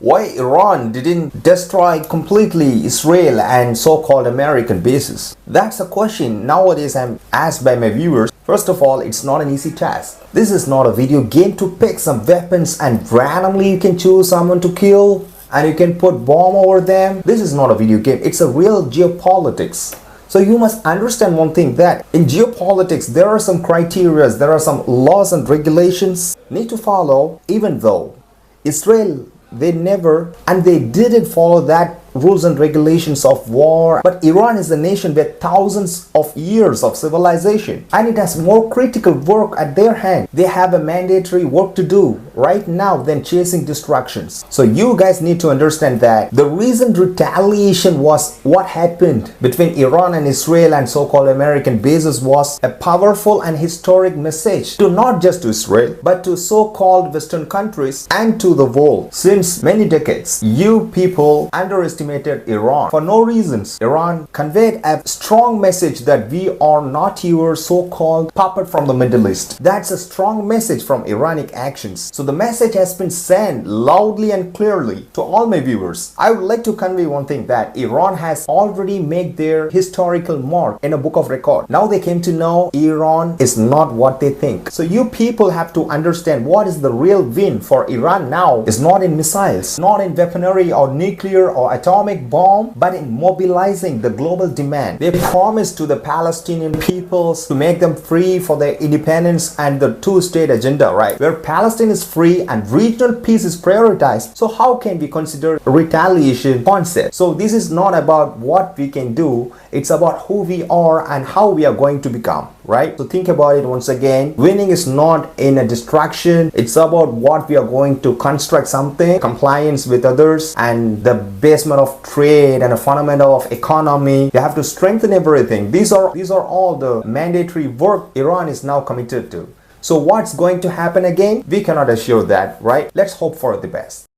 Why Iran didn't destroy completely Israel and so-called American bases? That's a question nowadays I'm asked by my viewers. First of all, it's not an easy task. This is not a video game to pick some weapons and randomly you can choose someone to kill and you can put bomb over them. This is not a video game. It's a real geopolitics. So you must understand one thing, that in geopolitics there are some criteria, there are some laws and regulations need to follow, even though Israel they didn't follow that rules and regulations of war. But Iran is a nation with thousands of years of civilization and it has more critical work at their hand. They have a mandatory work to do right now than chasing distractions. So you guys need to understand that the reason retaliation was what happened between Iran and Israel and so-called American bases was a powerful and historic message to not just to Israel but to so-called Western countries and to the world. Since many decades, you people underestimated Iran for no reasons. Iran conveyed a strong message that we are not your so-called puppet from the Middle East. That's a strong message from Iranic actions. So the message has been sent loudly and clearly to all my viewers. I would like to convey one thing, that Iran has already made their historical mark in a book of record. Now they came to know Iran is not what they think. So you people have to understand what is the real win for Iran now is not in missiles, not in weaponry or nuclear or atomic bomb, but in mobilizing the global demand. They promised to the Palestinian peoples to make them free for their independence and the two-state agenda, right? Where Palestine is free and regional peace is prioritized. So how can we consider retaliation concept? So this is not about what we can do, it's about who we are and how we are going to become, right? So think about it once again. Winning is not in a distraction. It's about what we are going to construct something, compliance with others and the basement of trade and a fundamental of economy. You have to strengthen everything. These are all the mandatory work Iran is now committed to. So what's going to happen again? We cannot assure that, right? Let's hope for the best.